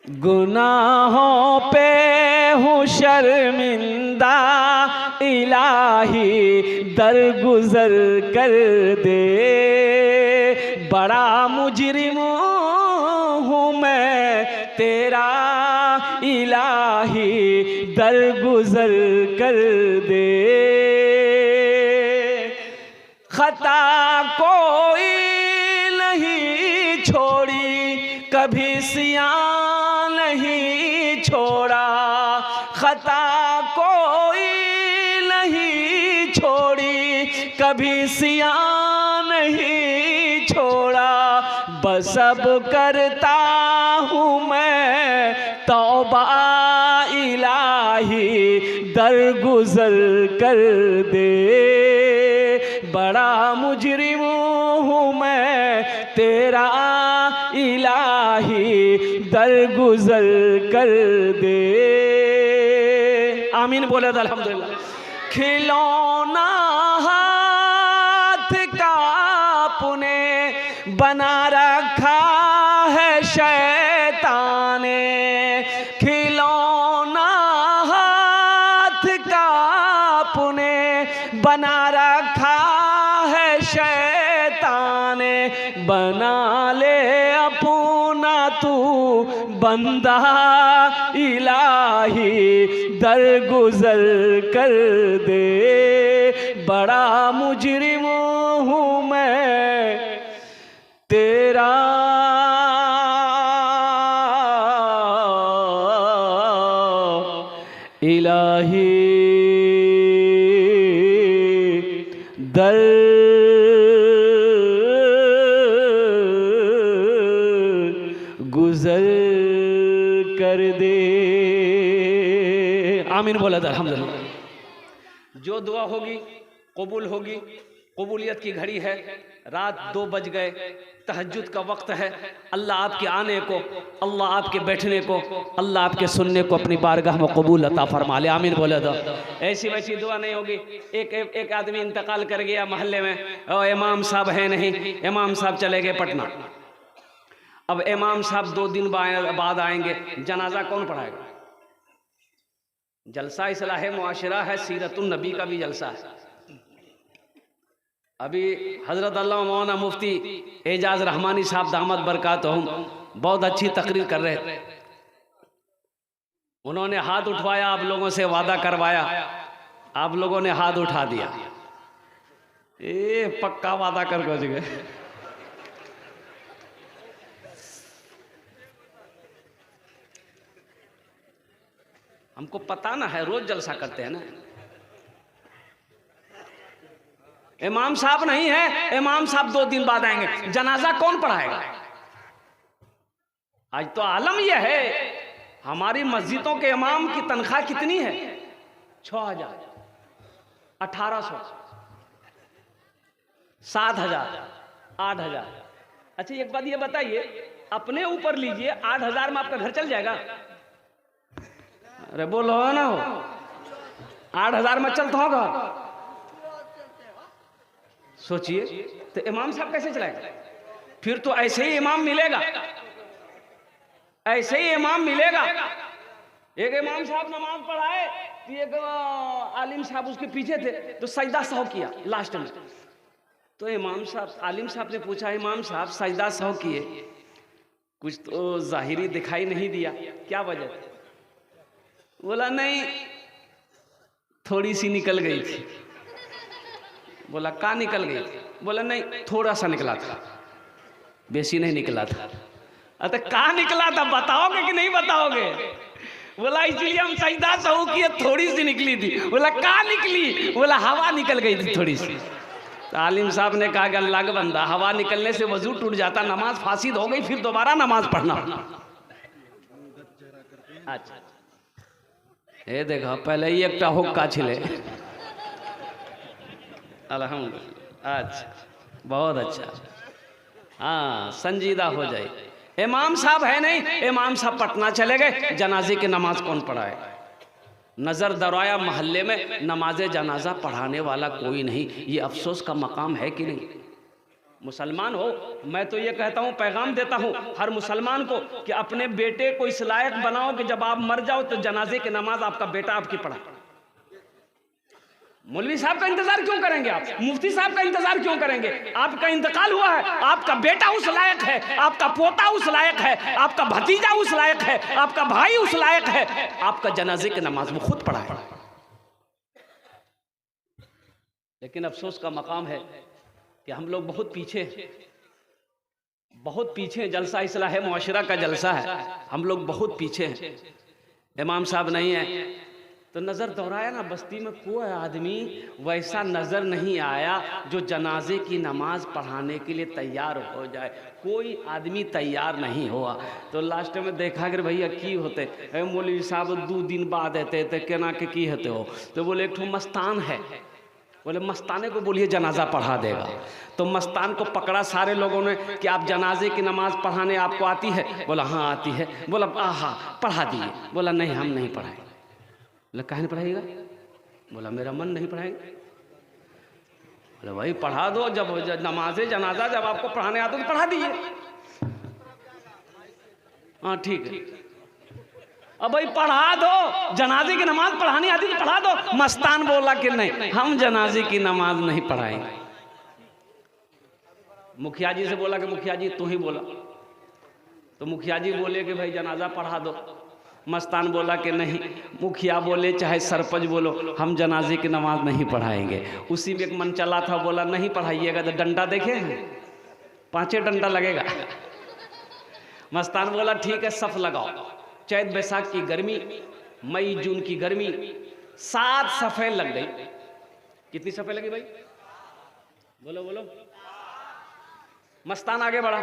गुनाहों पे हूँ शर्मिंदा, इलाही दरगुजर कर दे। बड़ा मुजरिम हूँ मैं तेरा, इलाही दरगुजर कर दे। खता कोई नहीं छोड़ी, कभी सियां नहीं छोड़ा। खता कोई नहीं छोड़ी, कभी सियां नहीं छोड़ा। बस अब करता हूँ मैं तौबा, इलाही दरगुजर कर दे। बड़ा मुजरिम हूँ मैं तेरा, इलाही दरगुजर कर दे। आमीन बोले तो अल्हम्दुलिल्लाह। खिलौना हाथ का अपने बना रखा है शैतान ने। खिलौना हाथ का अपने बना रखा है शैतान ने। बना ले अपना तू बंदा, इलाही दरगुजर कर दे। बड़ा मुजरिम हूँ मैं तेरा, इलाही दर गुजर कर दे। आमीन बोला था अल्हम्दुलिल्लाह। जो दुआ होगी कबूल होगी। कबूलियत की घड़ी है, रात 2 बज गए, तहज्जुद का वक्त है। अल्लाह आपके आने को, अल्लाह आपके बैठने को, अल्लाह आपके सुनने को अपनी बारगाह में कबूल अता फरमा ले। आमीन बोले तो। ऐसी वैसी दुआ नहीं होगी। एक आदमी इंतकाल कर गया मोहल्ले में, और इमाम साहब है नहीं, इमाम साहब चले गए पटना। अब इमाम साहब 2 दिन बाद आएंगे, जनाजा कौन पढ़ाएगा? जलसा इस्लाह मुआशरा है, सीरतुन नबी का भी जलसा है। अभी हज़रत अल्लामा मौलाना मुफ्ती एजाज रहमानी साहब दामद बरकातहुम बहुत अच्छी तकरीर कर रहे थे। उन्होंने हाथ उठवाया, आप लोगों से वादा करवाया, आप लोगों ने हाथ उठा दिया। पक्का वादा कर गए। हमको पता ना है, रोज जलसा करते हैं ना। इमाम साहब नहीं है, इमाम साहब 2 दिन बाद आएंगे, जनाजा कौन पढ़ाएगा? आज तो आलम यह है, हमारी मस्जिदों के इमाम की तनख्वाह कितनी है? 6000, 1800, 7000, 8000। अच्छा एक बात ये बताइए, अपने ऊपर लीजिए, 8000 में आपका घर चल जाएगा? अरे बोलो ना हो, 8000 में चलता होगा? सोचिए, तो इमाम साहब कैसे चलाएगा? फिर तो ऐसे ही इमाम मिलेगा, ऐसे ही इमाम मिलेगा। एक इमाम साहब नमाज पढ़ाए, तो एक आलिम साहब उसके पीछे थे, तो सजदा सौ किया लास्ट में। तो इमाम साहब, आलिम साहब ने पूछा, इमाम साहब सजदा सौ किए, कुछ तो जाहिरी दिखाई नहीं दिया, क्या वजह? बोला नहीं, थोड़ी सी निकल गई थी। बोला कहाँ निकल गई? बोला नहीं, थोड़ा सा निकला था, बेसी नहीं निकला था। अरे कहाँ निकला था, बताओगे कि नहीं बताओगे? बोला इसलिए हम सजदा सहू किए, थोड़ी सी निकली थी। बोला कहाँ निकली? बोला हवा निकल गई थी थोड़ी सी। तो आलिम साहब ने कहा कि अल्लाह का बंदा, हवा निकलने से वजू टूट जाता, नमाज फासिद हो गई, फिर दोबारा नमाज पढ़ना। अच्छा ये देखो, पहले ही एक हुक्का छिले। अल्हम्दुलिल्लाह, अच्छा बहुत अच्छा। हाँ संजीदा हो जाए। इमाम साहब है नहीं, इमाम साहब पटना चले गए, जनाजे की नमाज कौन पढ़ाए? नज़र दौड़ाया मोहल्ले में, नमाज जनाजा पढ़ाने वाला कोई नहीं। ये अफसोस का मकाम है कि नहीं? मुसलमान हो, मैं तो ये कहता हूँ, पैगाम देता हूँ हर मुसलमान को कि अपने बेटे को इस लायक बनाओ कि जब आप मर जाओ तो जनाजे की नमाज आपका बेटा आपकी पढ़ाए। मौलवी साहब का इंतजार क्यों करेंगे आप? मुफ्ती साहब का इंतजार क्यों करेंगे? आपका इंतकाल हुआ है, आपका बेटा उस लायक है, आपका पोता उस लायक है, आपका भतीजा उस लायक है, आपका भाई उस लायक है, आपका जनाजे की नमाज वो खुद पढ़ाए। लेकिन अफसोस का मकाम है कि हम लोग बहुत पीछे जलसा इस्लाह है मुआशरा का जलसा है, हम लोग बहुत पीछे हैं। इमाम साहब नहीं है तो नज़र दौड़ाया ना, बस्ती में कोई आदमी वैसा नज़र नहीं आया जो जनाजे की नमाज पढ़ाने के लिए तैयार हो जाए। कोई आदमी तैयार नहीं हुआ। तो लास्ट में देखा कि भैया की होते मौलवी साहब 2 दिन बाद आते थे केना के की होते हो? तो बोले एक ठो मस्तान है, बोले मस्ताने को बोलिए जनाजा पढ़ा देगा। तो मस्तान को पकड़ा सारे लोगों ने कि आप जनाजे की नमाज पढ़ाने आपको आती है? बोला हाँ आती है। बोला हाँ पढ़ा दिए। बोला नहीं हम नहीं पढ़ाएंगे। बोला काहे नहीं पढ़ाइएगा? बोला मेरा मन नहीं पढ़ाएंगे। बोला भाई पढ़ा दो, जब नमाजे जनाजा जब आपको पढ़ाने आता तो पढ़ा दिए। हाँ ठीक है, अब भाई पढ़ा दो, जनाजे की नमाज पढ़ानी आती तो पढ़ा दो। मस्तान बोला कि नहीं हम जनाजे की नमाज नहीं पढ़ाएंगे। मुखिया जी से बोला कि मुखिया जी तू ही बोला। तो मुखिया जी बोले कि भाई जनाजा पढ़ा दो। मस्तान बोला कि नहीं। मुखिया बोले चाहे सरपंच बोलो हम जनाजे की नमाज नहीं पढ़ाएंगे। उसी में एक मन चला था, बोला नहीं पढ़ाइएगा तो डंडा देखे 5 डंडा लगेगा। मस्तान बोला ठीक है सफ लगाओ। चैत बैसाख की गर्मी, मई जून की गर्मी, 7 सफ़ें लग गई। कितनी सफ़ें लगी भाई? बोलो बोलो। मस्तान आगे बढ़ा,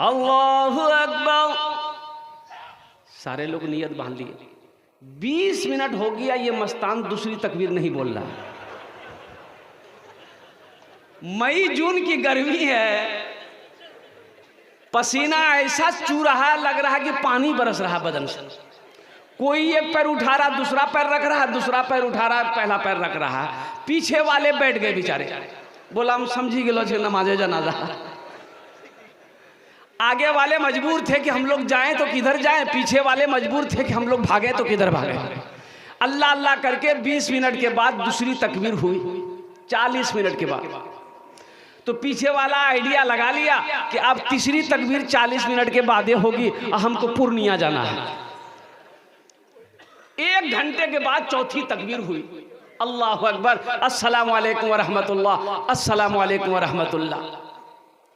अल्लाहु अकबर। सारे लोग नियत बांध लिए। 20 मिनट हो गया ये मस्तान दूसरी तकबीर नहीं बोल रहा। मई जून की गर्मी है, पसीना ऐसा चू रहा, लग रहा कि पानी बरस रहा बदन से। कोई एक पैर उठा रहा, दूसरा पैर रख रहा, दूसरा पैर उठा रहा, पहला पैर रख रहा। पीछे वाले बैठ गए बेचारे। बोला हम समझी गेलो छे नमाजे जनाजा। आगे वाले मजबूर थे कि हम लोग जाएं तो किधर जाएं, पीछे वाले मजबूर थे कि हम लोग भागे तो किधर भागे। अल्लाह अल्लाह करके 20 मिनट के बाद दूसरी तकबीर हुई। 40 मिनट के बाद तो पीछे वाला आइडिया लगा लिया कि अब तीसरी तकबीर 40 मिनट के बाद होगी, हमको पूर्णिया जाना है। 1 घंटे के बाद चौथी तकबीर हुई, अल्लाहु अकबर, अस्सलामु अलैकुम व रहमतुल्लाह, अस्सलामु अलैकुम व रहमतुल्लाह।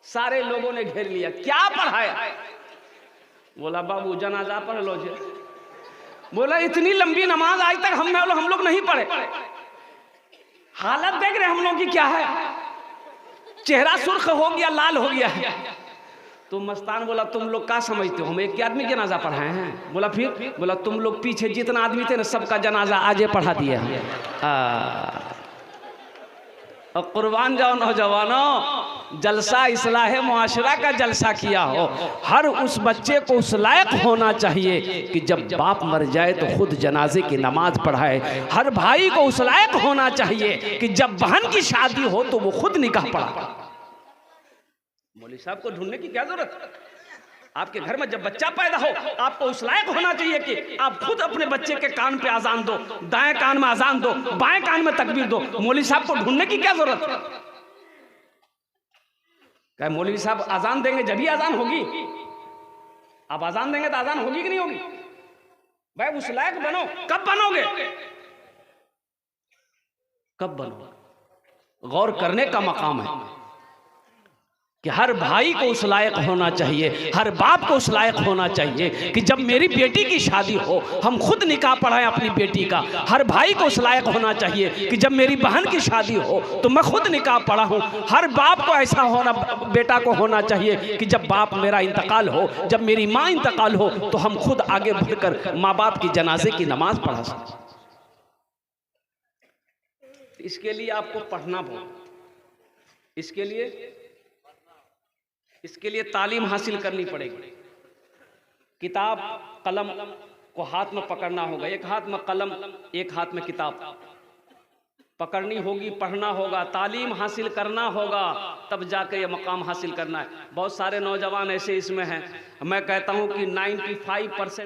सारे लोगों ने घेर लिया, क्या पढ़ाया? बोला बाबू जनाजा पढ़ लो जे। बोला इतनी लंबी नमाज आज तक हम लोग नहीं पढ़े। हालत देख रहे हम लोग की क्या है, चेहरा सुर्ख हो गया, लाल हो गया है। तो मस्तान बोला तुम लोग क्या समझते हो, हम एक आदमी जनाजा पढ़ाए हैं? बोला फिर? बोला तुम लोग पीछे जितना आदमी थे ना सबका जनाजा आजे पढ़ा दिया है। और कुर्बान जाओ नौजवानों, जलसा इस्लाह मुआशरा का जलसा किया हो। हर उस बच्चे को उस लायक होना चाहिए कि जब बाप मर जाए तो खुद जनाजे की नमाज पढ़ाए। हर भाई को उस लायक होना चाहिए कि जब बहन की शादी हो तो वो खुद निकाह पढ़ाए। मौलवी साहब को ढूंढने की क्या जरूरत? आपके घर में जब बच्चा पैदा हो आपको उस लायक होना चाहिए कि आप खुद अपने बच्चे के कान पे अजान दो, दाएं कान में अजान दो, बाएं कान में तकबीर दो। मौलवी साहब को ढूंढने की क्या जरूरत? क्या मौलवी साहब अजान देंगे जब ही अजान होगी? आप अजान देंगे तो अजान होगी कि नहीं होगी? भाई उस लायक बनो। कब बनोगे? कब बनोगे? गौर करने का मकाम है कि हर भाई को उस लायक होना चाहिए, हर बाप को उस लायक होना चाहिए कि जब मेरी बेटी की शादी हो हम खुद निकाह पढ़ाएं अपनी बेटी का। हर भाई को उस लायक होना चाहिए कि जब मेरी बहन की शादी हो तो मैं खुद निकाह पढ़ाऊं। हर बाप को ऐसा होना, बेटा को होना चाहिए कि जब बाप मेरा इंतकाल हो, जब मेरी माँ इंतकाल हो तो हम खुद आगे बढ़कर माँ बाप की जनाजे की नमाज पढ़ा सकें। इसके लिए आपको पढ़ना पड़ेगा, इसके लिए तालीम हासिल करनी पड़ेगी। किताब कलम को हाथ में पकड़ना होगा, एक हाथ में कलम एक हाथ में किताब पकड़नी होगी, पढ़ना होगा, तालीम हासिल करना होगा, तब जाके ये मकाम हासिल करना है। बहुत सारे नौजवान ऐसे इसमें हैं, मैं कहता हूँ कि 95%